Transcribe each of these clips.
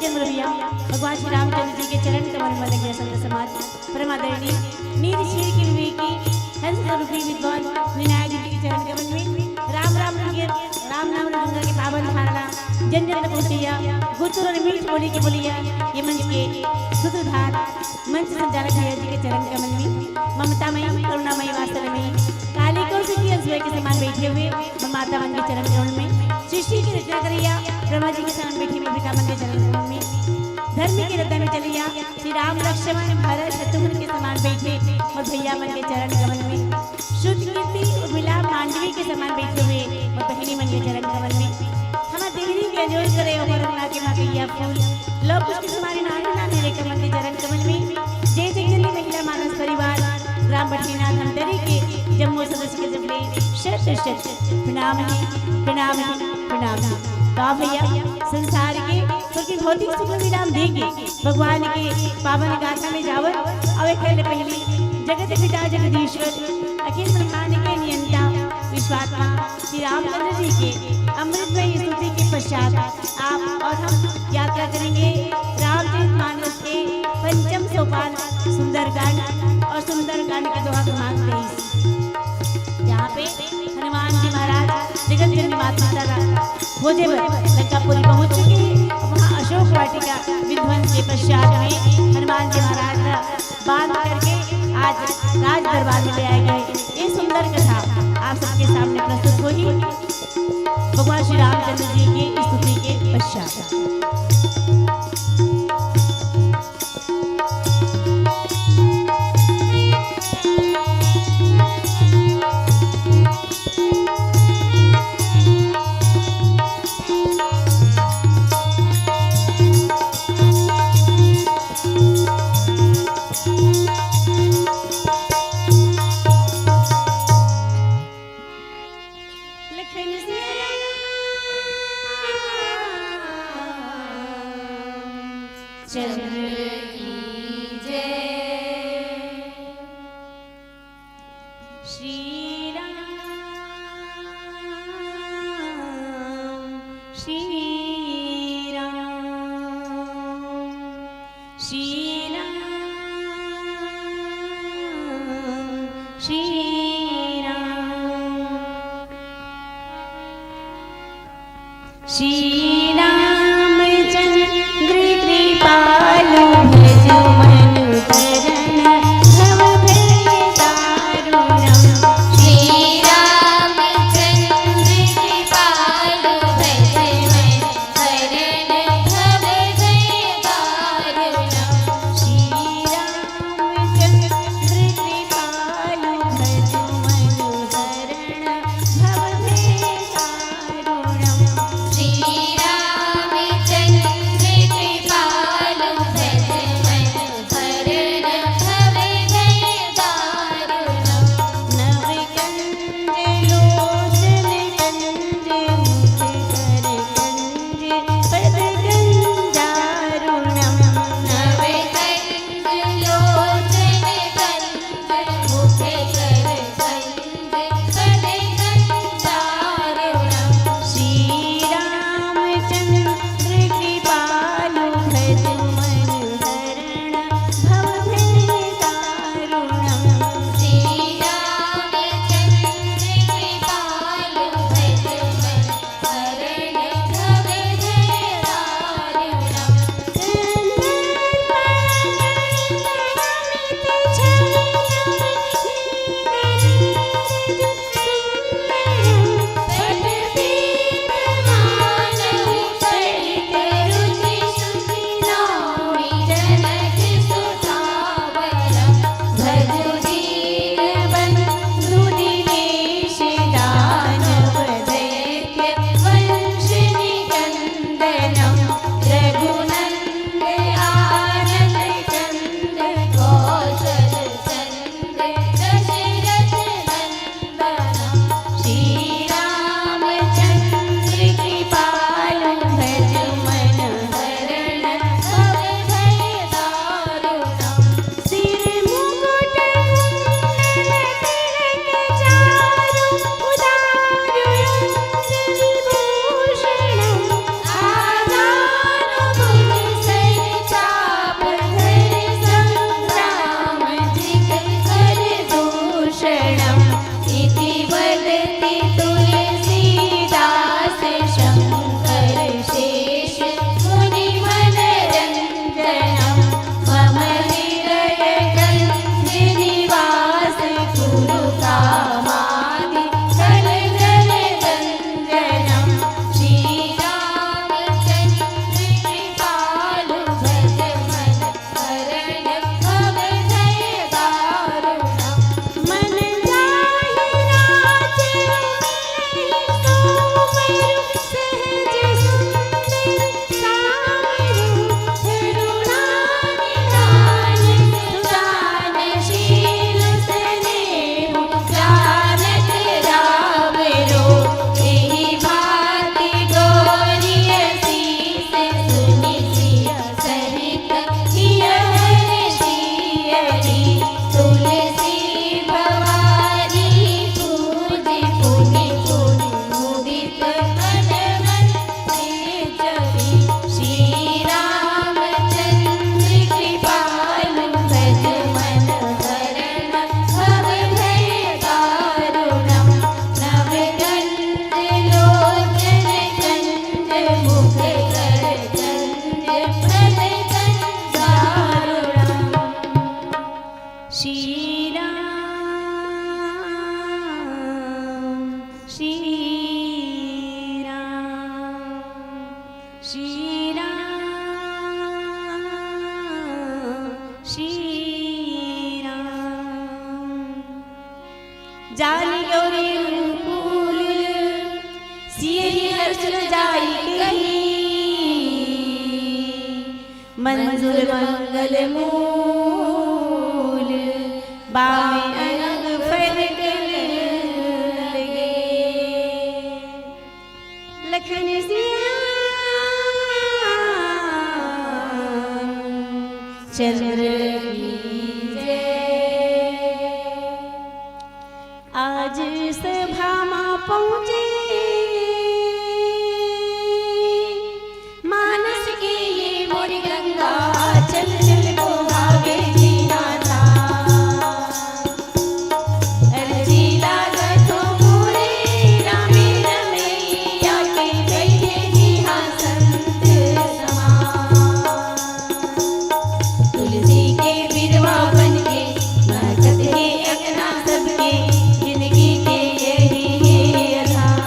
जन्म रविया भगवान श्री रामचंद्र जी के चरण कमल में लगे संत समाज परमादरणीय नीर क्षीर की विवेकी हंस स्वरूपी विद्वान विनायक जी के चरण कमल में राम राम नाम गंगा के पावन धारणा जन जन पहुंचैया गुरुतुर और मीठ बोली के बोलिया ये मंच के सूत्रधार मंच संचालक भैया जी के चरण कमल में ममतामयी करुणामयी वात्सल्यमयी काली कौशिकी अंशुए के समान बैठे हुए माता मन के चरण कमल में सृष्टि की रचना करिया ब्रह्मा जी के समान बैठी पिता मन के चरण कमल में धर्म की रत्न में चलिया श्री राम लक्ष्मण भरत शत्रुघ्न के समान बैठे और भैया मन के चरण कमल में शुद्ध कीर्ति उर्मिला मांडवी के समान बैठे हुए और बहिनी मन के चरण कमल में हम देहरी के अंजोर करे और रंगना के माकैया फूल लोग उसके समान नाना मेरे कमल के चरण कमल में जय जगजली महिला मानस परिवार राम बठीनाथ धमतरी के जम्मू सदस्य के जबले शत शत प्रणाम है प्रणाम है प्रणाम है। तो भैया संसार के क्योंकि भौतिक सुख विराम देंगे भगवान के पावन गाथा में जावर अवे कहले पहले जगत पिता जगदीश्वर अखिल ब्रह्मांड के नियंता विश्वात्मा श्री रामचंद्र जी के अमृतमयी स्तुति के पश्चात आप और हम यात्रा करेंगे रामचरितमानस के पंचम सोपान सुंदरकांड और सुंदरकांड के दोहा क्रमांक 23 जहाँ पे हनुमान जी महाराज जगत जननी माता भोजे लंकापुरी पहुंच चुके हैं। वहाँ अशोक वाटिका विध्वंस के पश्चात में हनुमान जी महाराज बांध करके आज राज दरबार में ले आए गए। ये सुंदर कथा आप सबके सामने प्रस्तुत हुई भगवान श्री रामचंद्र जी की स्तुति के पश्चात। श्री राम श्री राम जानी गौरी अनुकूल सियहि हर्ष न जाई कहीं मंजूर मंगल मूल बावे अनग फरकल लगे लखन सिया चंद्र की जय। आज सभा में पहुँचे मानस के ये मोरी गंगा चल चल को भागे जीना था अर्जी लागत हो मोरे रामे रमैया के बैठे जी हाँ संत समान तुलसी के बिरवा बन के महकत है अंगना सबके जिंदगी के यही है आधार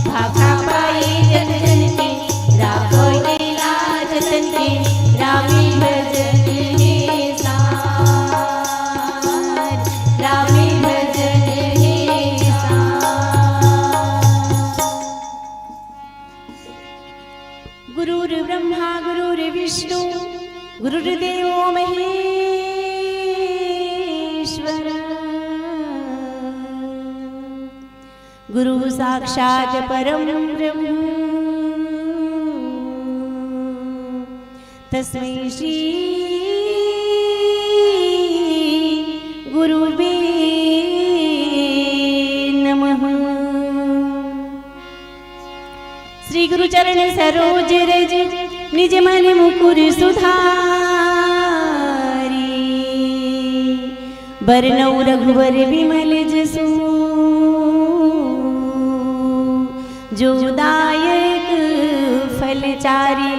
भाखा पाए जन जन के राखो लाज तन के रामी भजन है सार रामी भजन है सार। गुरुर् ब्रह्मा गुरुर्विष्णु गुरुर्देवो महेश्वर गुरु साक्षात् परं ब्रह्म तस्मै श्री गुरुवे नमः। श्री गुरु चरण सरोज रज निज मन मुकुर सुधारी बरनौ रघुवर विमल जसु जो दायक फलचारी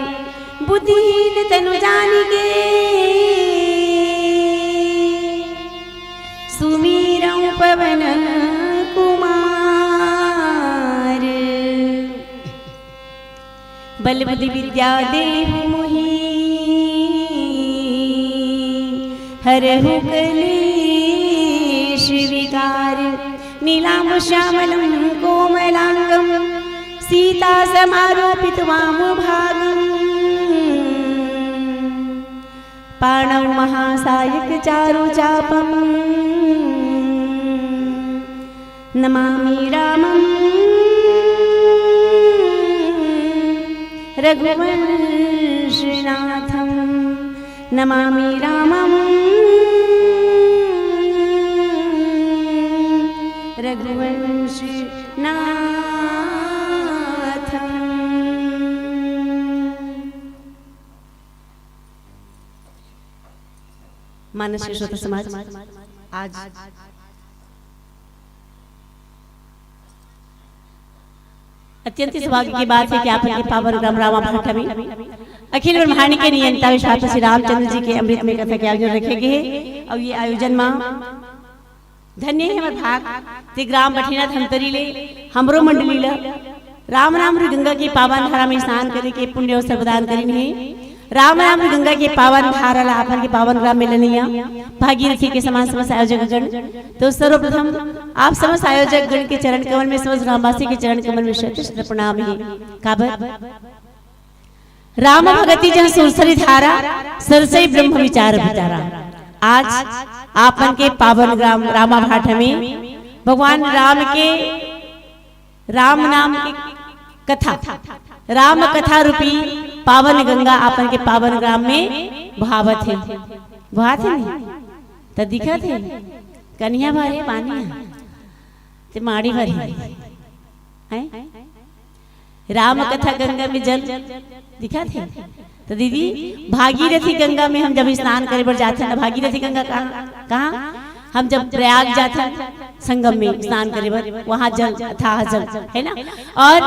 बुद्धिहीन तनु जानिके सुमीरौ पवन कुमार बल बुद्धि विद्या देहु मोहि हरहु कलेश विकार नीलाम श्यामलं कोमलांगं सीता समारोपित वामभागं पाणौ महासायक चारु चापं नमामि रामं रघुवंशनाथं नमामि रामं रघुवंशनाथं। मानस श्रोता समाज आज अत्यंत सौभाग्य की बात है कि आप इनके पावन ग्राम रामा भाट में अखिल ब्रह्मांड के नियंता विश्वास श्री रामचंद्र जी के अमृत में कथा के आयोजन रखे गए हैं और ये आयोजन मां धन्य है हमर भाग ते ग्राम बठिना धमतरी ले हमरो मंडली ला राम नाम गंगा के पावन धारा में स्नान करे के पुण्य अवसर प्रदान करिन है। राम नाम गंगा के पावन धारा ला अपन के पावन ग्राम में लनिया भागीरथी के समान समस्त आयोजक गण। तो सर्वप्रथम आप समस्त आयोजक गण के चरण कमल में समस्त ग्रामवासी के चरण कमल में शत शत प्रणाम है। काबर राम भगति जन सुरसरी धारा सरसई ब्रह्म विचार विचारा। आज आपन के पावन ग्राम रामा भाट में भगवान राम के राम नाम की कथा राम कथा रूपी पावन गंगा आपन के पावन ग्राम में बहावत है। बहात है नहीं तो दिखा थे कन्या भरे पानी ते माड़ी भरी है राम कथा गंगा में जल दिखा थे। तो दीदी भागीरथी गंगा में हम जब स्नान करे बर जाते हैं भागीरथी गंगा कहाँ हम जब प्रयाग जाते हैं संगम में स्नान करे बर वहां जल था जल है ना। और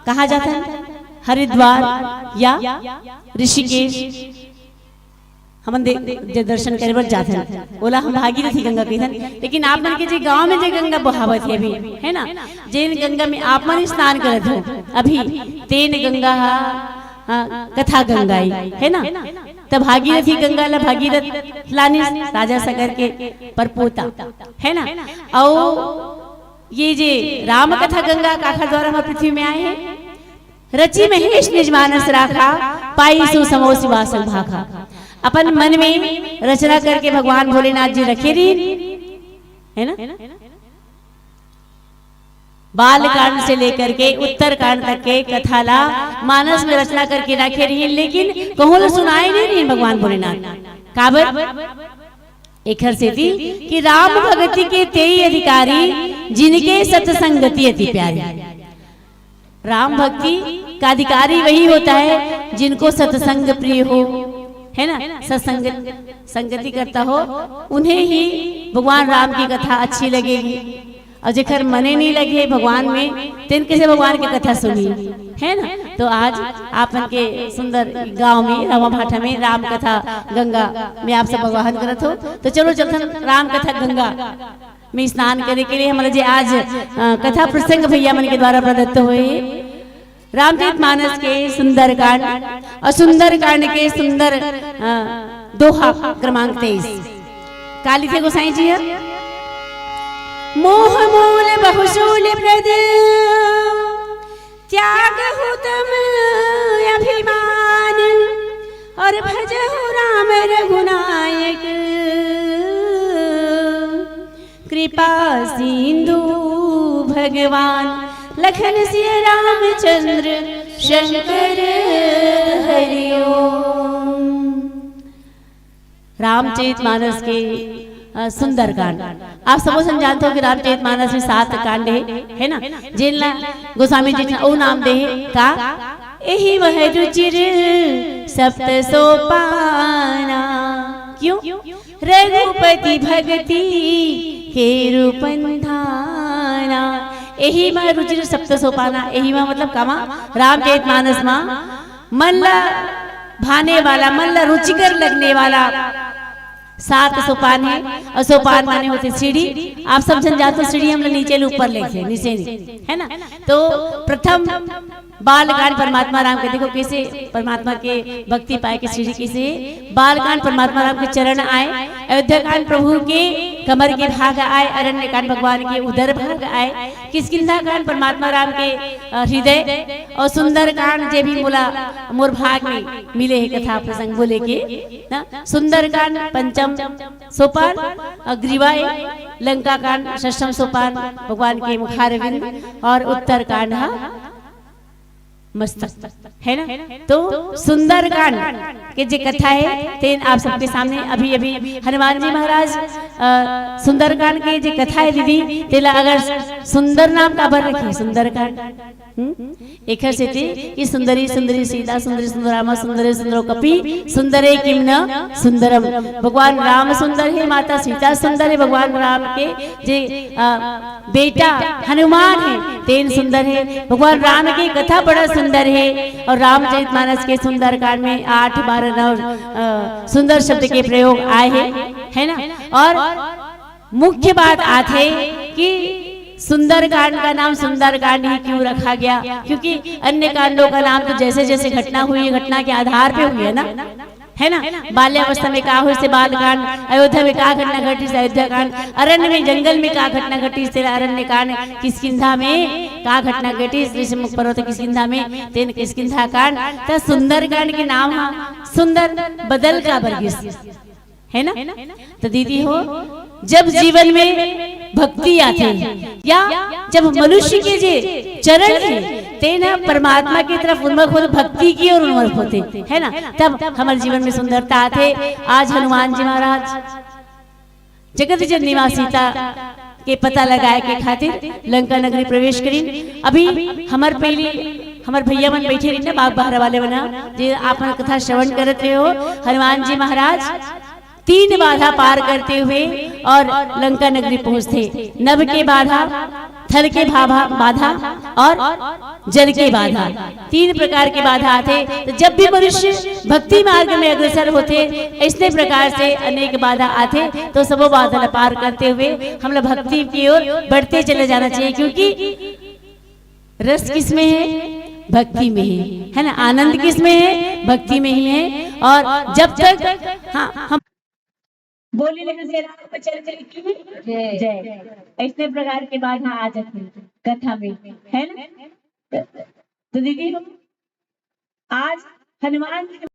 कहाँ जाते हैं हरिद्वार या ऋषिकेश हम जे दर्शन करे बर जाते हैं बोला हम भागीरथी गंगा कहिथन, लेकिन आप मन के जे गांव में जे गंगा बहावत है अभी है ना, जेन गंगा में आप मन स्नान करत हो अभी तेन गंगा कथा गंगाई है ना, तब भागीरथी गंगा ला भागीरथ लानी राजा सागर के परपोता है ना। और ये जे राम कथा गंगा काखा द्वारा हम पृथ्वी में आए हैं, रची महेश निज मानस राखा पाई सु समोसी वासल भाखा। अपन मन में रचना करके भगवान भोलेनाथ जी रखे रही है ना, बाल कांड से लेकर के उत्तर कांड तक के कथाला मानस में रचना करके रखे रही, लेकिन कहूँ सुनाई नहीं रही भगवान भोलेनाथ काबर एक हर से थी कि राम भगति के तेई अधिकारी जिनके सत्संगति अति प्यारी। राम भक्ति का अधिकारी वही होता है जिनको सत्संग प्रिय हो है ना, सत्संग संगति करता हो, उन्हें ही भगवान राम की कथा अच्छी लगेगी। और जेकर मने नहीं लगे भगवान में तिन कैसे भगवान की कथा सुनी है ना। तो आज आपन के सुंदर गांव में रामा भाटा में राम कथा गंगा में आप सब आवाहन करत हो, तो चलो चलथन राम कथा गंगा में स्नान करे के लिए हमारे जे आज कथा प्रसंग भैया मन के द्वारा प्रदत्त हुए रामचरितमानस के सुंदर कांड और सुंदर कांड के सुंदर दोहा क्रमांक 23 काली थे गोसाई जी है। मोह मूल बहुशूल प्रद त्याग हो तम अभिमान और भजहु राम रघुनायक कृपा सिंधु भगवान लखन सिय रामचंद्र शंकर हरिओम। रामचरितमानस के सुंदर कांड आप सब जानते हो कि रामचरितमानस में 7 कांड है ना, जिनला गोस्वामी जी ओ नाम दे का यही वह रुचिर सप्त सोपाना। क्यों? रघुपति भक्ति के रूपन धाना। यही मां रुचिर सप्त सोपाना, यही मां मतलब कामा रामचरितमानस मां मन ला भाने वाला, मन ला रुचिकर लगने वाला 7 सोपान है। और सोपान माने होते सीढ़ी। आप सब जन जाते हो सीढ़ी हम लोग नीचे ऊपर लेके नीचे है ना। तो प्रथम बालकांड परमात्मा राम के, देखो कैसे परमात्मा के भक्ति पाए के सीढ़ी कैसे बालकांड परमात्मा राम के चरण आए, अयोध्या कांड प्रभु के कमर के भाग आए, अरण्य कांड भगवान के उदर भाग आए, किष्किंधा कांड परमात्मा राम के हृदय, और सुंदर कांड जे भी बोला मोर भाग में मिले है कथा प्रसंग बोले के ना। सुंदर कांड पंचम सोपान, ग्रीवा लंका कांड षष्ठम सोपान भगवान के मुखारविंद, और उत्तर कांड मस्तक है ना। तो सुंदर कांड के जे कथा है तेन आप सबके सामने अभी अभी हनुमान जी महाराज सुंदर कांड के जे कथा है दीदी तेला अगर सुंदर नाम का बर रखी सुंदर कांड एक से थी कि सुंदरी सुंदरी सीता सुंदरी सुंदरामा सुंदरी सुंदरो कपि सुंदरे किम न सुंदरम। भगवान राम सुंदर है, माता सीता सुंदर है, भगवान राम के जे बेटा हनुमान है तेन सुंदर है, भगवान राम की कथा बड़ा सुंदर है। और रामचरितमानस के सुंदर कांड में 8, 12, 9 सुंदर शब्द के प्रयोग आए हैं है ना। और मुख्य बात आते कि सुंदर कांड का नाम सुंदर कांड ही क्यों रखा गया, क्योंकि अन्य कांडों का नाम तो जैसे जैसे घटना हुई है घटना के आधार पे हुई है ना, है ना। बाल्यावस्था में का हुई से बाल कांड, अयोध्या में का घटना घटी से अयोध्या कांड, अरण्य में जंगल में का घटना घटी से अरण्य कांड, किष्किंधा में का घटना घटी ऋषिमुख पर्वत किष्किंधा में तेन किष्किंधा कांड। तो सुंदर कांड के नाम सुंदर बदल का वर्गीस है ना। तो दीदी हो जब जीवन में भक्ति आती है या जब मनुष्य के जे चरण है तेना परमात्मा की तरफ उन्मुख होते, भक्ति की ओर उन्मुख होते है ना, तब हमारे जीवन में सुंदरता आते। आज हनुमान जी महाराज जगत जननी मां सीता के पता लगाए के खातिर लंका नगरी प्रवेश करी। अभी हमार पहली हमार भैया मन बैठे रही ना बाग बहरा वाले बना जे आप कथा श्रवण करते हो। हनुमान जी महाराज 3 बाधा पार करते हुए और लंका नगरी पहुंचते। नभ के बाधा थल के बाधा और जल के बाधा, 3 प्रकार के बाधा आते। तो जब भी मनुष्य भक्ति मार्ग में अग्रसर होते, इसी प्रकार से अनेक बाधा आते, तो सब बाधा पार करते हुए हम लोग भक्ति की ओर बढ़ते चले जाना चाहिए। क्योंकि रस किसमें है? भक्ति में है ना। आनंद किसमें है? भक्ति में ही है। और जब तक हम बोली जय, ऐसे प्रकार के बाधा आ जाते कथा में, है ना। तो दीदी आज हनुमान जी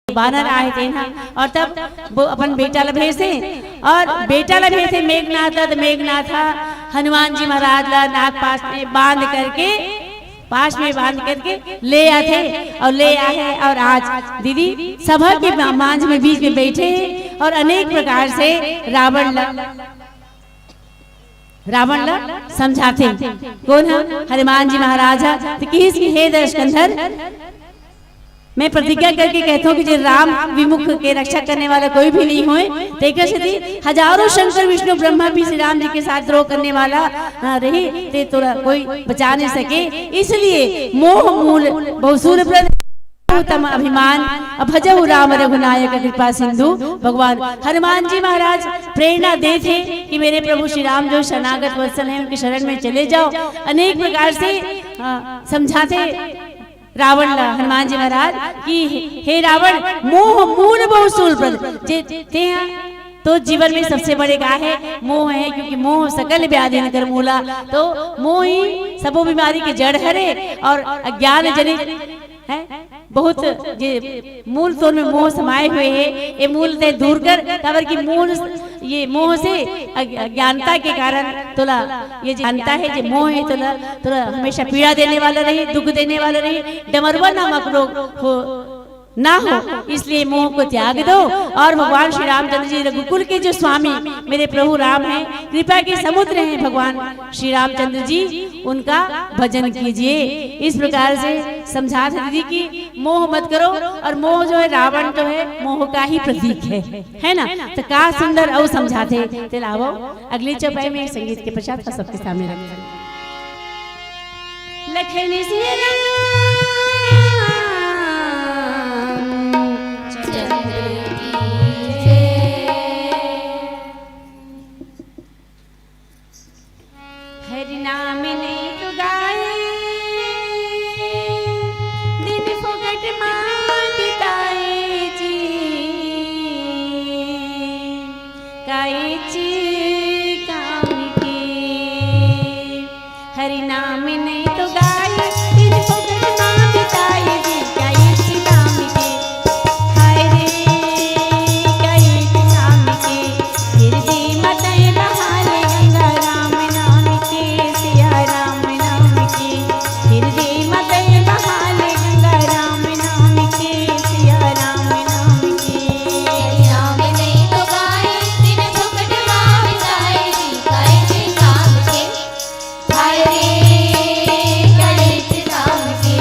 बानर आए थे ना, और तब वो अपन बेटा ला भेजे, और बेटा ला भेजे मेघनाथ, तो मेघनाथ हनुमान जी महाराज ला नाग पास में बांध करके ले आते, और ले आए। और आज दीदी सभा के मांझ में बीच में बैठे, और अनेक प्रकार से रावण ला समझाते। कौन है? हनुमान जी महाराज। तो किस हे दशकंधर, मैं प्रतिज्ञा करके कहता हूँ कि जो राम विमुख के रक्षा करने वाला कोई भी नहीं होए। देखा से हजारों शंकर विष्णु ब्रह्मा भी श्री राम जी के साथ द्रोह करने वाला रहे ते तोरा कोई बचा नहीं सके। इसलिए मोह मूल बहुसूल तम अभिमान अभजहु राम रघुनायक कृपा सिंधु। भगवान हनुमान जी महाराज प्रेरणा दे थे कि मेरे प्रभु श्री राम जो शरणागत वत्सल हैं उनके शरण में चले जाओ। अनेक प्रकार से समझाते रावण हनुमान जी महाराज कि हे रावण मोह मूल बहुसूल तो जीवन में सबसे बड़े का है मोह है, क्योंकि मोह सकल व्याधि नगर मूला। तो मोह ही सबो बीमारी के जड़ हरे और अज्ञान जनित है बहुत जे मूल तौर में मोह समाये हुए है। ये मूल से दूर कर खबर की मूल ये मोह से अज्ञानता के कारण तोला ये जानता है जो मोह है तोला हमेशा पीड़ा देने वाला रही, दुख देने वाला रही, डमरवा नामक रोग हो ना हो। इसलिए मोह को त्याग दो और भगवान श्री रामचंद्र जी रघुकुल के जो स्वामी मेरे प्रभु राम हैं, कृपा के समुद्र हैं भगवान श्री रामचंद्र जी, उनका भजन कीजिए। इस प्रकार से समझा दीदी की मोह मत करो। और मोह जो है रावण जो है मोह का ही प्रतीक है ना। तो का सुंदर और समझाते लाओ अगली चौपाई में संगीत के पश्चात का सबके सामने रखते लखनी हरि नाम नहीं तो गाए दिन फोकट मां बिताए जी काई ची काम की। हरि नाम नहीं तो गाए दिन फोकट मां बिताए जी काई ची काम की। हाय रे काई ची काम की गिरदी मतय बहाले गंगा राम नाम की सिया राम नाम की। गिरदी मतय बहाले गंगा राम नाम की सिया राम नाम की। राम नहीं तो गाए दिन फुकट मां बिताए जी काई ची काम के। हाय रे काई ची काम के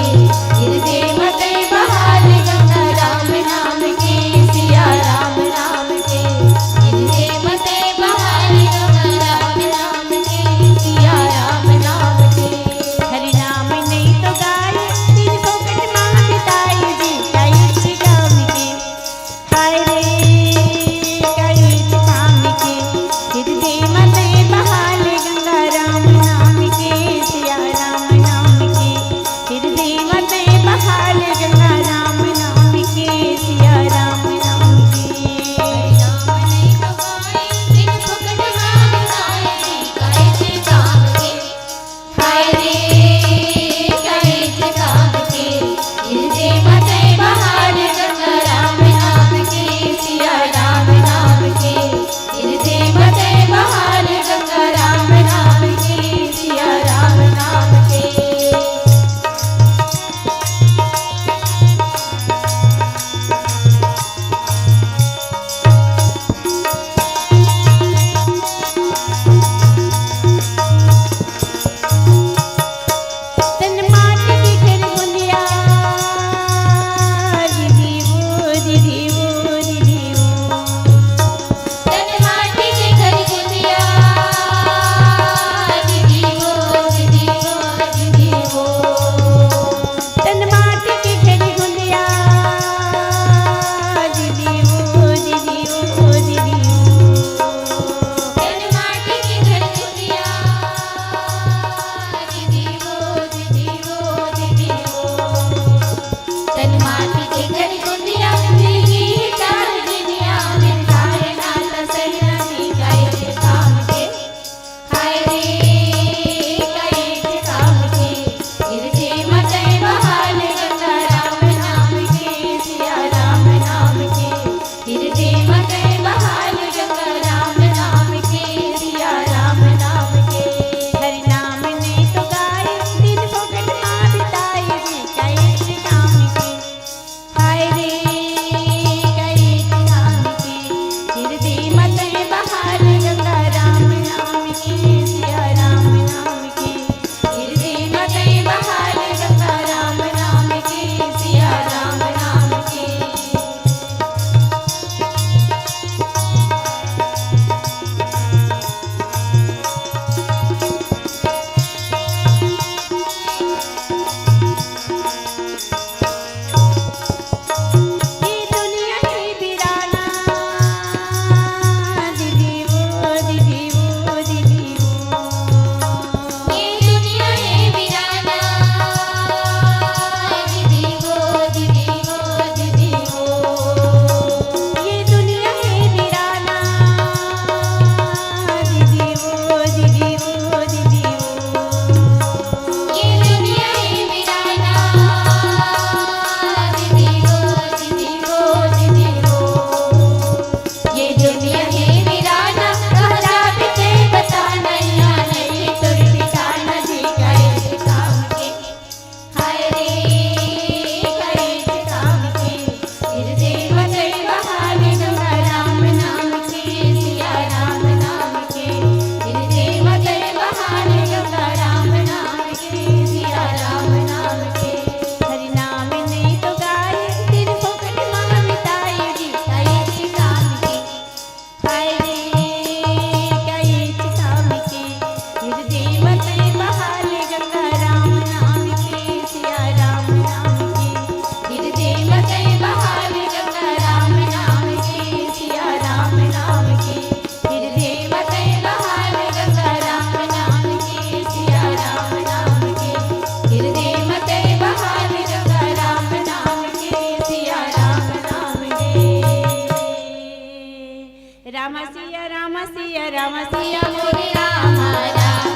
राम सिया मोरे राम राम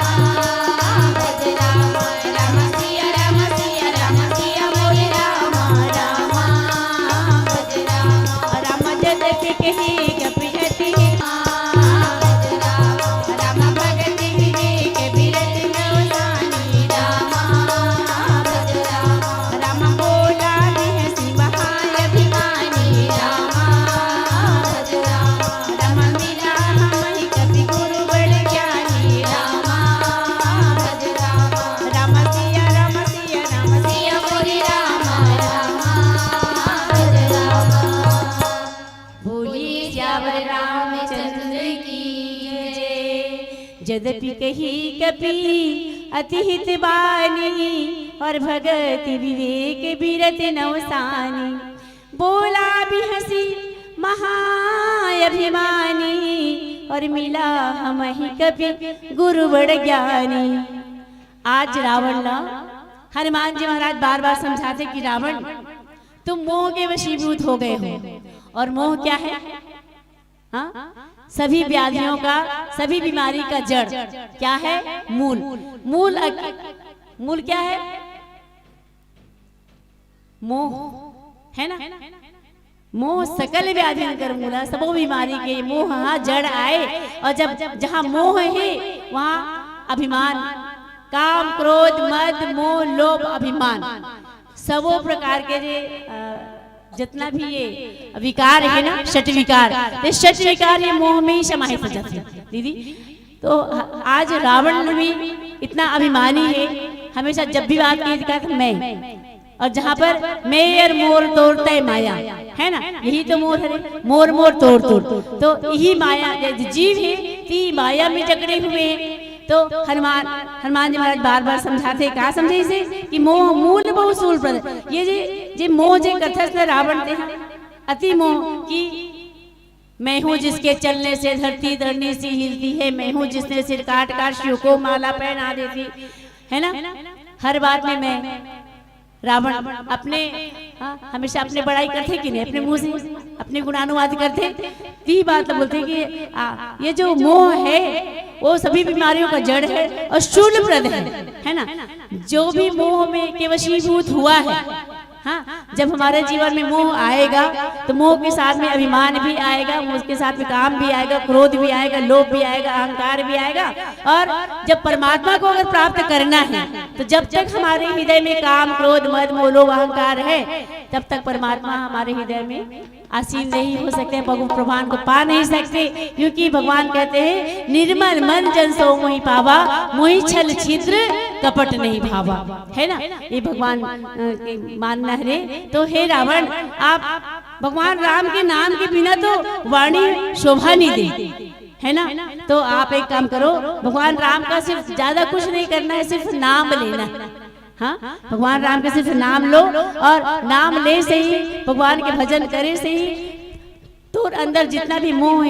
भज राम राम सिया राम सिया राम सिया मोरे राम राम भज राम राम जद के कही कपियति भज राम राम भगति विवेक विरत नवसानी राम भज राम राम बोला बिहसी महाय अभिमानी राम भज राम राम मिला हमहि कपि गुरु बड़ ज्ञानी राम भज राम राम सिया राम सिया राम सिया सिया मोरे राम राम भज राम बोली श्यावर रामचंद्र की जय। जदपि कही कपि अति हित बानी और भगति विवेक बिरत नवसानी बोला भी हसी महाअभिमानी और मिला हमहि कपि गुरु बड़ ज्ञानी। आज रावण ना हनुमान जी महाराज बार बार समझाते कि रावण तुम मोह के वशीभूत हो गए हो। और मोह क्या है? हाँ, सभी व्याधियों का, सभी बीमारी का जड़ क्या है? मूल। मूल क्या है? मोह है ना। मोह सकल व्याधि कर मूला, सबो बीमारी के मोह हाँ जड़ आए। और जब जहाँ मोह है वहाँ अभिमान, काम, क्रोध, मद, मोह, लोभ, अभिमान, सबो प्रकार के जितना भी ये विकार है ना, षट विकार, ये षट विकार ये मोह में ही समाहित हो जाते हैं दीदी। तो आज रावण भी इतना अभिमानी है, हमेशा जब भी बात की कहता मैं, और जहाँ पर मैं और मोर तोड़ते माया है ना, यही तो मोर है, मोर मोर तोड़ तोड़। तो यही माया जीव है, ती माया में जकड़े हुए हैं। तो हनुमान जी महाराज बार बार समझाते, कहा समझे इसे कि मोह मूल बहु सूल प्रद। ये जे मोह जे कथस न रावण ते अति मोह की मैं हूँ जिसके चलने से धरती धरनी सी हिलती है, मैं हूँ जिसने सिर काट काट शिव को माला पहना देती है ना। हर बात में मैं रावण अपने हमेशा अपने बड़ाई करते कि नहीं, अपने मुंह से अपने गुणानुवाद करते। ती बात बोलते कि ये जो मोह है वो सभी बीमारियों का जड़ है और शूलप्रद है ना। जो भी मोह में के वशीभूत हुआ है, हाँ, जब हमारे जीवन में मोह आएगा तो मोह के साथ में अभिमान भी आएगा, मोह के साथ में काम भी आएगा, क्रोध भी आएगा, लोभ भी आएगा, अहंकार भी आएगा। और जब परमात्मा को अगर प्राप्त करना है तो जब तक हमारे हृदय में काम, क्रोध, मद, मोह, लोभ, अहंकार है, तब तक परमात्मा हमारे हृदय में आसीन नहीं हो सकते, भगवान को पा नहीं सकते। क्योंकि भगवान कहते हैं निर्मल मन जन सो मोहि पावा, मोहि छल छिद्र कपट नहीं भावा, है ना। ये भगवान मानना है। तो हे रावण, आप भगवान राम के नाम के बिना तो वाणी शोभा नहीं दे, है ना। तो आप एक काम करो, भगवान राम का सिर्फ ज्यादा कुछ नहीं करना है, सिर्फ नाम लेना है। हाँ, भगवान राम के सिर्फ नाम लो, और नाम ले से ही, भगवान के भजन करे से ही तो अंदर जितना भी मोह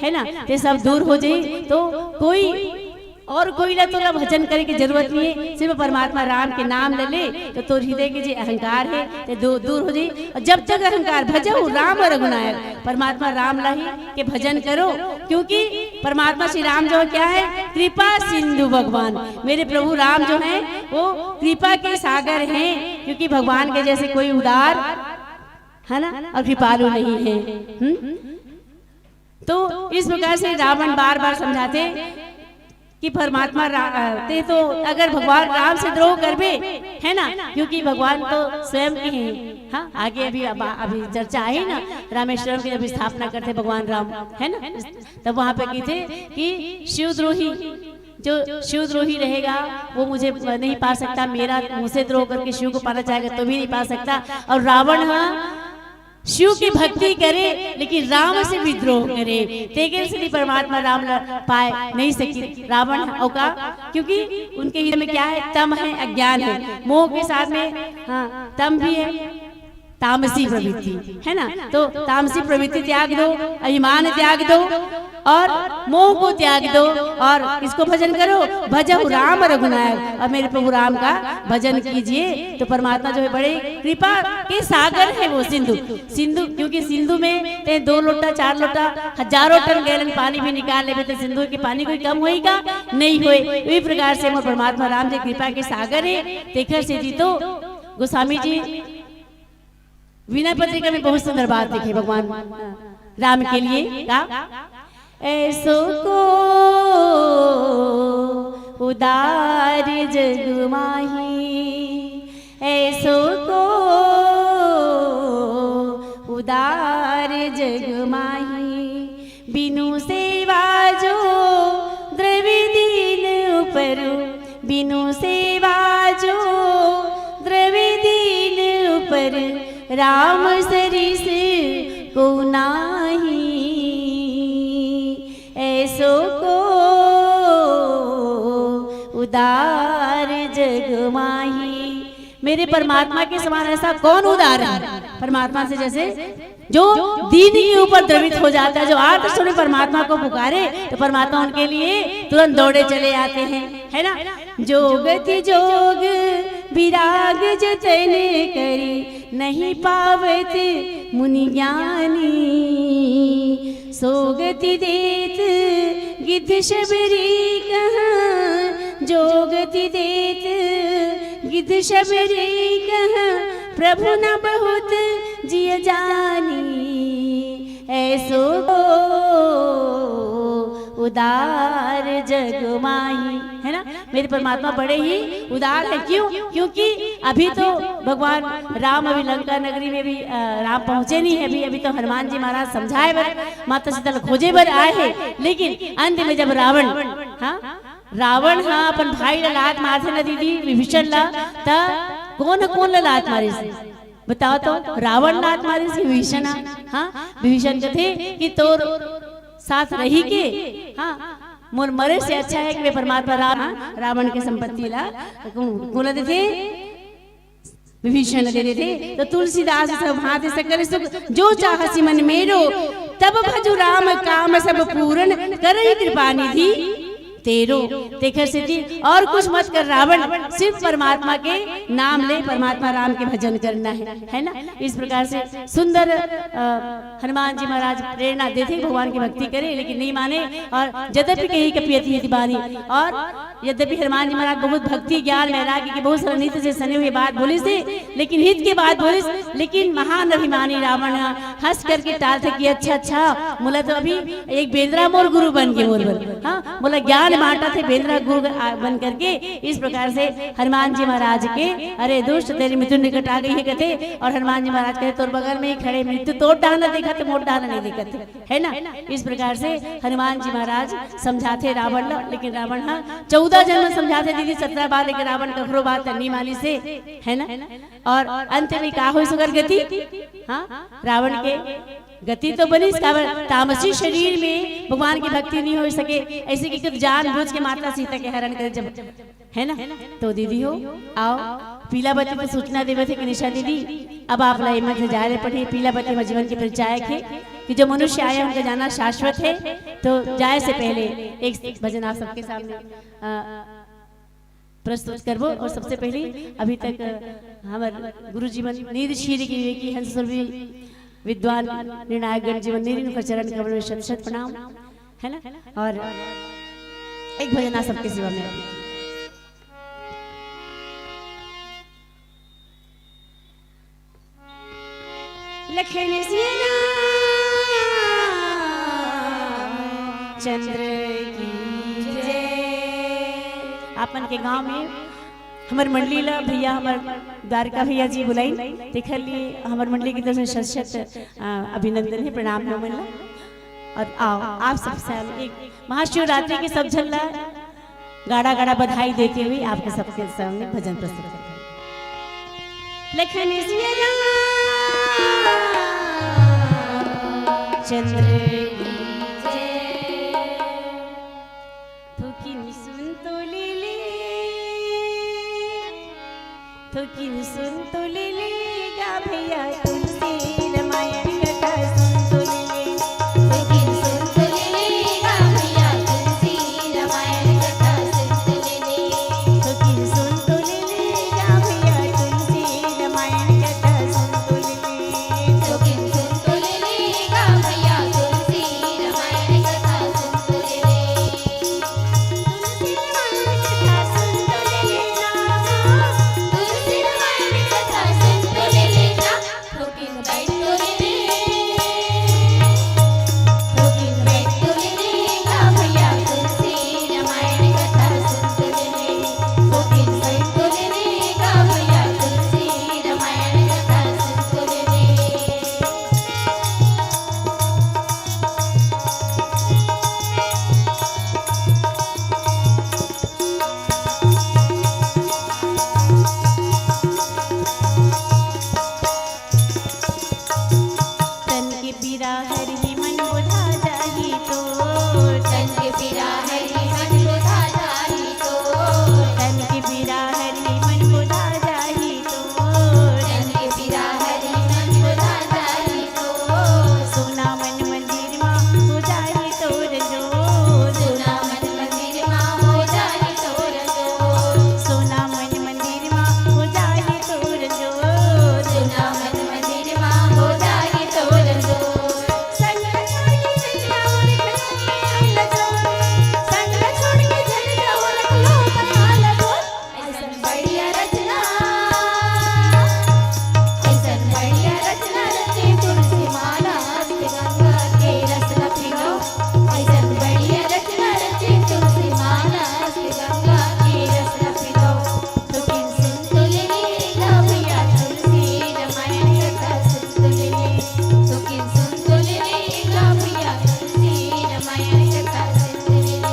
है ना, ये सब दूर हो जाए। तो कोई ना तो भजन करे की जरूरत नहीं है, सिर्फ परमात्मा राम के नाम ले तो हृदय के जो अहंकार है तो दूर हो जाए। और जब तक अहंकार भजो राम रघुनायक, परमात्मा राम लाही के भजन करो। क्योंकि परमात्मा श्री राम जो क्या है, कृपा सिंधु भगवान, मेरे प्रभु राम जो है वो कृपा के सागर हैं। क्योंकि भगवान के जैसे कोई उदार है ना और कृपालु नहीं है। तो इस प्रकार से रावण बार बार समझाते कि परमात्मा ते तो अगर भगवान राम से द्रोह करबे, है ना, क्योंकि भगवान तो स्वयं के हैं। हाँ, आगे अभी चर्चा आई ना, रामेश्वरम की जब स्थापना करते भगवान राम, है ना, तब वहां पे की थे कि शिवद्रोही, जो शिवद्रोही रहेगा वो मुझे नहीं पा सकता, मेरा मुझसे द्रोह करके शिव को पाना चाहेगा तो भी नहीं पा सकता। और रावण शिव की भक्ति करे लेकिन राम से विद्रोह करे, तेगे से परमात्मा राम पाए नहीं सकी रावण का। क्योंकि उनके हृदय में क्या है, तम है, अज्ञान है, मोह के साथ में हाँ तम भी है, तामसी प्रवृत्ति है ना। तो तामसी प्रवृत्ति त्याग दो, अभिमान त्याग दो और मोह को त्याग दो और इसको भजन करो। भजो राम रघुनायक, और मेरे प्रभु राम का भजन कीजिए तो परमात्मा जो है बड़े कृपा के सागर है वो सिंधु। सिंधु क्योंकि सिंधु में ते 2 लोटा 4 लोटा हजारों टन गैलन पानी भी निकाल ले तो सिंधु के पानी कोई कम होएगा नहीं होए। इसी प्रकार से मोर परमात्मा राम जी कृपा के सागर है। देखर से जी तो गोस्वामी जी विनय पत्रिका में बहुत सुंदर बात लिखी भगवान राम के लिए का ऐसो को उदार जग माही, ऐसो को उदार जग माही, बिनु सेवा जो द्रवि दीन ऊपर, बिनु सेवा जो द्रवि दीन ऊपर, राम सरिस को नाही, ऐसो को उदार जग माही। मेरे परमात्मा के समान ऐसा कौन उदार है? परमात्मा से जैसे जो दीन के ऊपर द्रवित हो जाता है, जो आर्त सुने परमात्मा को पुकारे तो परमात्मा उनके लिए तुरंत दौड़े चले आते हैं, है ना। जोगति जोग विराग जतन करी, नहीं पावत मुनि ज्ञानी, सोगति देत गिद्ध शबरी कहाँ, जोगति देत गिद्ध शबरी कहाँ, प्रभु न बहुत जिय जानी, ऐसो उदार जग माही, है ना। मेरे परमात्मा बड़े ही उदार है। क्यों? क्योंकि अभी तो भगवान राम अभी लंका नगरी में भी राम पहुंचे नहीं है। अभी तो हनुमान जी महाराज समझाए बर माता सीता खोजे बर आए हैं, लेकिन अंत में जब रावण अपन भाई ला लात मारथे न दीदी विभीषण ला, कौन ला लात मारे से बताओ तो? रावण लात मारे से विभीषण। विभीषण कहते कि तोर साथ रही के मोर मरे से अच्छा है कि वे परमात्मा रावण के संपत्ति ला बोला देते विभीषण दे देते। तो तुलसीदास सब हाथ सकल सुख जो चाहसी मन मेरो, तब भजु राम काम सब पूर्ण करई कृपा निधि तेरो। देखर सिद्धि और कुछ मत कर रावण, सिर्फ परमात्मा के नाम ले, परमात्मा राम के भजन करना है ना। इस प्रकार से सुंदर हनुमान जी महाराज प्रेरणा देते भगवान की भक्ति करे, लेकिन नहीं माने। और यद्यपि कही कपियति हित बानी, और यद्यपि हनुमान जी महाराज बहुत भक्ति ज्ञान वैराग्य की बहुत सरनित से सने हुए बात बोली से, लेकिन हित के बात बोली, लेकिन महान अभिमानी रावण हंस करके टाल थे कि अच्छा बोला तो अभी एक बेंद्रा मोर गुरु बन गए मोर बोला ज्ञान बांटा थे बेंद्रा गुरु बन करके। इस प्रकार से हनुमान जी महाराज के अरे दुष्ट तेरी मृत्यु निकट आ गई है कहते, और हनुमान जी महाराज कहते तोर बगल में ही खड़े मृत्यु तोड़ डालना देखा थे मोड़ डालना नहीं देखा थे, है ना। इस प्रकार से हनुमान जी महाराज समझाते रावण, लेकिन रावण 14 जन्म समझाते दीदी 17 बार, लेकिन रावण कखरो बात नहीं माली से, है ना। और अंत में का हो सुगर गति, रावण के गति तो बनी, तामसी शरीर में भगवान की भक्ति नहीं हो सके, ऐसे कि जान बूझ के माता सीता के हरण करे जब, है ना। तो दीदी हो आओ पीलावती को सूचना देवे थे कि निशा दीदी अब आप लाई मत जा रहे पढ़े। पीलावती में जीवन के परिचायक है कि जो मनुष्य आया उनका जाना शाश्वत है। तो जाए से पहले एक भजन आप सबके सामने प्रस्तुत करबो। और सबसे पहले अभी तक हमारे गुरु जीवन नीर शीर की हंस सुरभि विद्वान निर्णायक गण जीवन नीरिन का चरण कमल में शत शत प्रणाम, है ना। और एक भजन आप सबके सेवा में लखन सिया चंद्र की जय। अपन के गांव में हमार मंडली ला भैया हमार द्वारका भैया जी बुलाई देखल लिए हमार मंडली की तरफ से शत शत अभिनंदन है, प्रणाम है मन। और आओ आप सबसे एक महाशिवरात्रि के सब झल्ला गाड़ा गाड़ा बधाई देते हुए आपके सबके सामने भजन प्रस्तुत करते हैं। लखन सिया चंद्र की जय, थोकिन सुन तो ले ले, थोकिन सुन तो ले ले गा भैया तुलसी रामायण कथा सुन तो ले लेकिन सुन तो ले गा भैया तुलसी रामायण कथा सुन तो ले लेकिन सुन तो ले गा भैया तुलसी रामायण कथा सुन तो ले लेकिन सुन तो ले गा भैया तुलसी रामायण कथा सुन तो ले तुलसी रामायण कथा सुन तो ले लेना तुलसी रामायण कथा सुन तो ले लेना लेकिन बैठ तो ले लेकिन बैठ तो ले गा भैया तुलसी रामायण कथा सुन तो ले लेकिन बैठ तो ले गा भैया तुलसी रामायण कथा सुन तो ले तन के पीरा हर ही मन बुझा जाही तो तन के पीरा हरि मन बुझा जाही तो तन के पीरा हर ही मन बुझा जाही तो तन के पीरा हरि मन बुझा जाही तो सोना मन मंदिर मां हो जाही तोर जो सुना मन मंदिर मां हो जाही तोर जो सोना मन मंदिर मां हो जाही तोर जो सुना मन मंदिर मां हो जाही तोर जो संग छोड़ के चल जाओ रे खलिया लगो संग छोड़ के चल जाओ रखलो बना लगो ऐसन बढ़िया रचना रचे तुलसी माला हस्त गंगा के रस न भिगो ऐसन बढ़िया रचना रचे तुलसी माला हस्त गंगा के रस न भिगो लेकिन सुन तो ले गा भैया तुलसी रामायण कथा सुन तो ले लेकिन सुन तो ले गा भैया तुलसी रामायण कथा सुन तो ले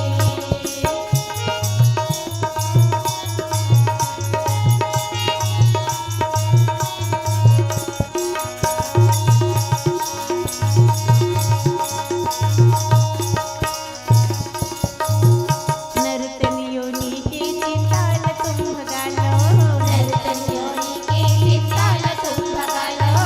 नर्तन योनि के चिंता न तुम भगा लो नर्तन योनि के चिंता न तुम भगा लो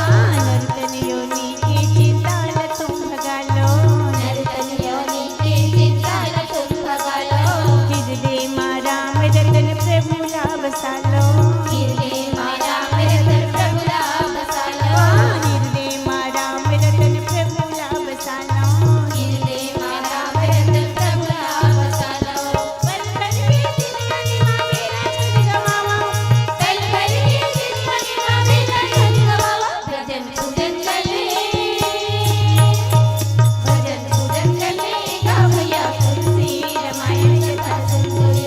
नर्तन योनि के चिंता न तुम भगा लो नर्तन योनि के चिंता न तुम भगा लो हृदय मां राम रतन प्रभु ला बसा लो हृदय मां राम रतन प्रभु ला बसा लो हृदय मां राम रतन प्रभु ला बसा लो हृदय मां राम रतन प्रभु ला बसा लो पल पल के जिंदगानी मां मेरा छुट गवावा पल पल के जिंदगी मां मेरा धन गवावा भजन पूजन कर ले भजन पूजन कर ले गा भैया तुलसी रामायण कथा सुन तो ले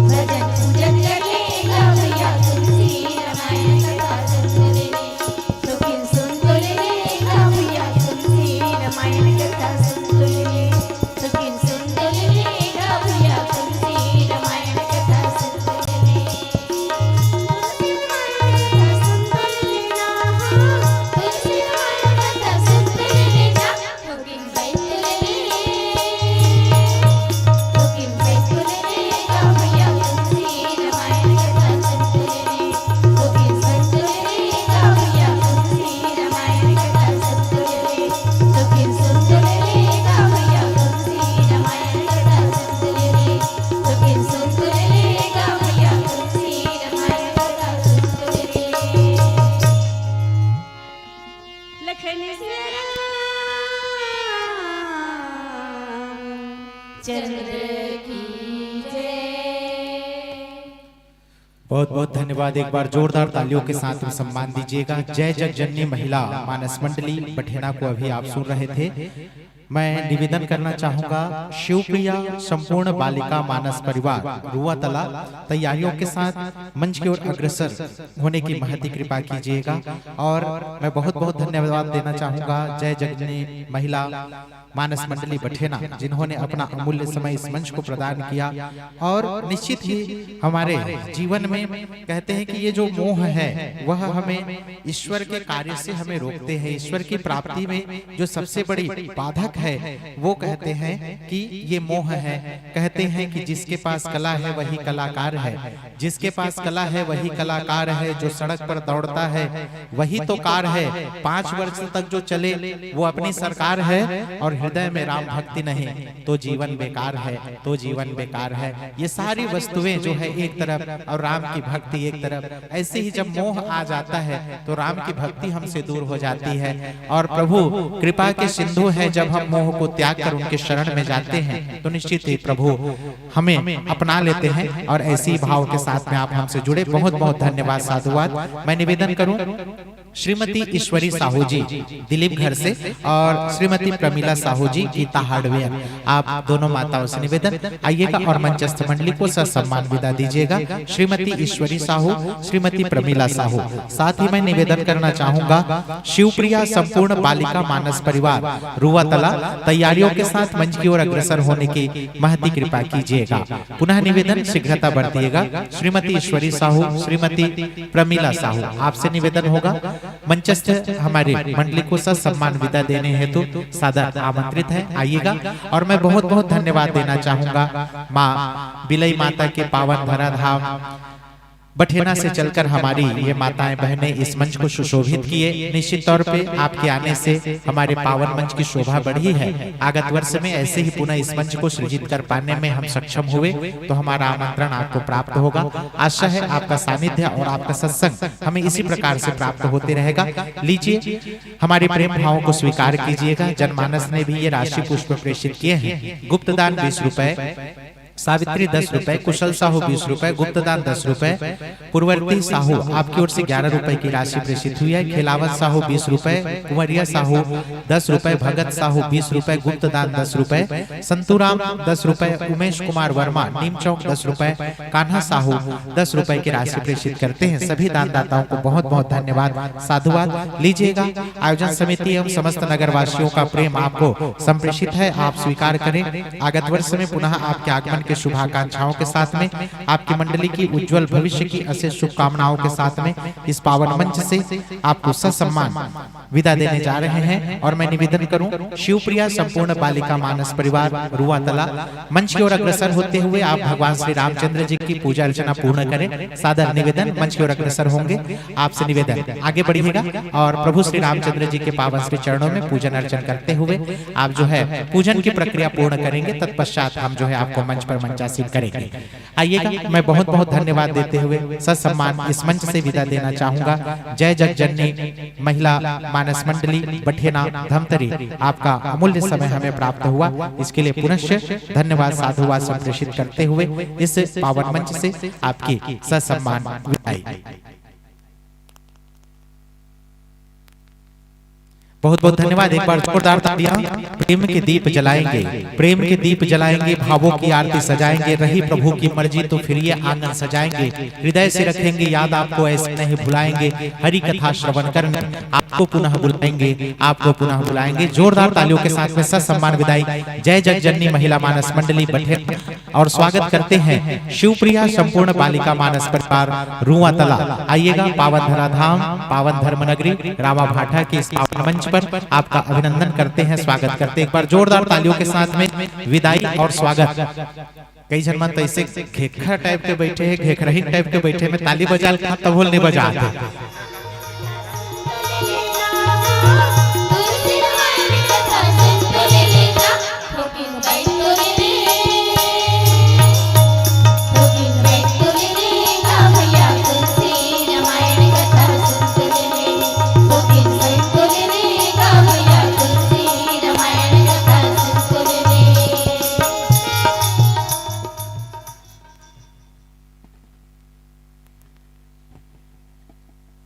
भजन पूजन कर ले गा भैया तुलसी रामायण कथा सुन तो ले लेकिन सुन तो ले गा भैया तुलसी रामायण कथा सुन तो ले लेकिन सुन तो ले गा भैया तुलसी रामायण कथा सुन तो ले तुलसी रामायण कथा सुन तो लेना तुलसी रामायण कथा सुन तो लेना लेकिन बैठ तो ले लेकिन बैठ तो ले गा भैया तुलसी रामायण कथा सुन तो ले लेकिन बैठ तो ले गा भैया तुलसी रामायण कथा सुन तो ले लेकिन सुन तो ले गा भैया तुलसी रामायण कथा सुन तो ले लेकिन सुन तो ले गा भैया तुलसी रामायण कथा सुन तो ले लखन सिया चंद्र की जय बहुत बहुत धन्यवाद। एक बार जोरदार तालियों के साथ में सम्मान दीजिएगा। जय जगजननी महिला मानस मंडली बठेना को अभी आप सुन रहे थे। मैं निवेदन करना चाहूंगा, शिवप्रिया संपूर्ण बालिका मानस परिवार रुआतला तैयारियों के साथ मंच की ओर अग्रसर होने की महती कृपा कीजिएगा। और मैं बहुत बहुत धन्यवाद देना चाहूंगा जय जगजननी महिला मानस मंडली बठेना, जिन्होंने अपना अमूल्य समय इस मंच को प्रदान किया। और निश्चित ही हमारे जीवन में कहते हैं कि ये जो मोह है वह हमें ईश्वर के कार्य से हमें रोकते हैं। ईश्वर की प्राप्ति में जो सबसे बड़ी बाधक है वो कहते हैं कि ये मोह है। कहते हैं कि जिसके पास कला है वही कलाकार है, जिसके पास कला है वही कलाकार है, जो सड़क पर दौड़ता है वही तो कार है, 5 वर्ष तक जो चले वो अपनी सरकार है, और हृदय में राम भक्ति नहीं तो जीवन बेकार है, तो जीवन बेकार है। ये सारी वस्तुएं जो है एक तरफ और राम की भक्ति एक तरफ। ऐसे ही जब मोह आ जाता है तो राम की भक्ति हमसे दूर हो जाती है, और प्रभु कृपा के सिंधु है। जब हम मोह को त्याग कर उनके शरण में जाते हैं तो निश्चित ही प्रभु हमें अपना लेते हैं, और ऐसी भाव के साथ में आप हमसे जुड़े। बहुत बहुत धन्यवाद, साधुवाद। मैं निवेदन करूं श्रीमती ईश्वरी साहू जी दिलीप घर से और श्रीमती प्रमीला साहू जी गीता हार्डवेयर, आप दोनों माताओं से निवेदन आइएगा और मंचस्थ मंडली को ससम्मान विदा दीजिएगा। श्रीमती ईश्वरी साहू, श्रीमती प्रमीला साहू। साथ ही मैं निवेदन करना चाहूंगा शिवप्रिया संपूर्ण बालिका मानस परिवार रुआतला तैयारियों के साथ मंच की ओर अग्रसर होने की महती कृपा कीजिएगा। पुनः निवेदन शीघ्रता बरतिएगा। श्रीमती ईश्वरी साहू, श्रीमती प्रमीला साहू, आपसे निवेदन होगा मंचस्थ हमारे मंडली को सम्मान विदा देने हेतु सादर आमंत्रित है, आइएगा। और मैं बहुत बहुत धन्यवाद देना चाहूंगा माँ बिलई माता के पावन धराधाम बठेना से चलकर हमारी ये माताएं बहनें इस मंच को सुशोभित किए। निश्चित तौर पे आपके आने से हमारे पावन मंच की शोभा बढ़ी है। आगत वर्ष में ऐसे ही पुनः इस मंच को सृजित कर पाने में हम सक्षम हुए तो हमारा आमंत्रण आपको प्राप्त होगा। आशा है आपका सानिध्य और आपका सत्संग हमें इसी प्रकार से प्राप्त होते रहेगा। लीजिए हमारे प्रेम भावों को स्वीकार कीजिएगा। जनमानस ने भी ये राशि पुष्प प्रेषित किए हैं। गुप्तदान 20 रुपए, सावित्री 10 रुपए, कुशल साहू 20 रुपए, गुप्तदान 10 रुपए, पूर्ववर्ती साहू आपकी ओर से 11 रुपए की राशि प्रेषित हुई है। खिलावत साहू 20 रुपए, कुंवरिया साहू 10 रुपए, भगत साहू 20 रुपए, गुप्तदान 10 रुपए, संतूराम 10 रुपए, उमेश कुमार वर्मा नीम चौक 10 रुपए, कान्हा साहू 10 रुपए की राशि प्रेषित करते हैं। सभी दानदाताओं को बहुत बहुत धन्यवाद, साधुवाद। लीजिएगा आयोजन समिति एवं समस्त नगरवासियों का प्रेम आपको संप्रेषित है, आप स्वीकार करें। आगत वर्ष में पुनः आपके आगमन के शुभाकांक्षाओं के साथ में आपकी मंडली की उज्जवल भविष्य की अशेष शुभकामनाओं के साथ में इस पावन मंच से आपको ससम्मान विदा देने जा रहे हैं। और मैं निवेदन करूं शिवप्रिया संपूर्ण बालिका मानस परिवार रुआतला मंच की ओर अग्रसर होते हुए आप भगवान श्री रामचंद्र जी की पूजा अर्चना पूर्ण करें। सादर निवेदन, मंच की ओर अग्रसर होंगे आपसे निवेदन आगे बढ़िएगा और प्रभु श्री रामचंद्र जी के पावन श्री चरणों में पूजन अर्चन करते हुए आप जो है पूजन की प्रक्रिया पूर्ण करेंगे। तत्पश्चात हम जो है आपको मंच पर मंचासीन करेंगे। आइएगा, मैं बहुत बहुत धन्यवाद देते हुए ससम्मान इस मंच से विदा देना चाहूंगा। जय जगजननी महिला मानस मंडली बठेना धमतरी, आपका अमूल्य समय हमें प्राप्त हुआ, इसके लिए पुनश्च धन्यवाद साधुवाद संप्रेषित करते हुए इस पावन मंच से आपकी ससम्मान विदाई। बहुत बहुत धन्यवाद। एक बार जोरदार तालियां। प्रेम के दीप जलाएंगे, प्रेम के दीप जलाएंगे, भावों की आरती सजाएंगे। रही प्रभु की मर्जी तो फिर ये आंगन सजाएंगे। हृदय से रखेंगे याद, आपको ऐसे नहीं भुलाएंगे। हरि कथा श्रवण करने आपको पुनः बुलाएंगे, आपको पुनः बुलाएंगे। जोरदार तालियों के साथ में ससम्मान विदाई। जय जगजननी महिला मानस मंडली बठेना और स्वागत करते हैं शिवप्रिया संपूर्ण बालिका मानस परिवार रुआतला। आइएगा, पावन धराधाम पावन धर्म नगरी रामा भाटा के इस पावन मंच पर आपका अभिनंदन करते हैं, स्वागत करते हैं। एक बार जोरदार तालियों के साथ में विदाई और स्वागत। कई जन मन तो ऐसे घेखा टाइप के बैठे हैं, घेखरही टाइप के बैठे में ताली बजा तब नहीं बजाते।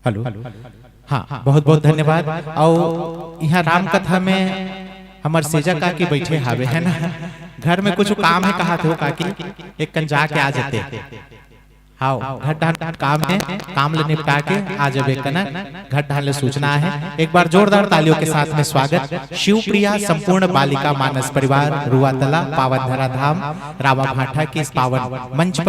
हेलो, हाँ बहुत बहुत धन्यवाद। और यहाँ राम कथा में हमार सेजा काकी बैठे हावे है ना, घर में कुछ काम है, कहा थे वो काकी एक कन जाके आ जाते। हाँ घर ढाल काम है, काम ले निपटा के आ जावे कना, घर ढाल सूचना है। एक बार जोरदार तालियों के साथ में स्वागत। शिवप्रिया संपूर्ण बालिका मानस परिवार रुआतला पावन धराधाम रामा भाटा के इस पावन मंच पर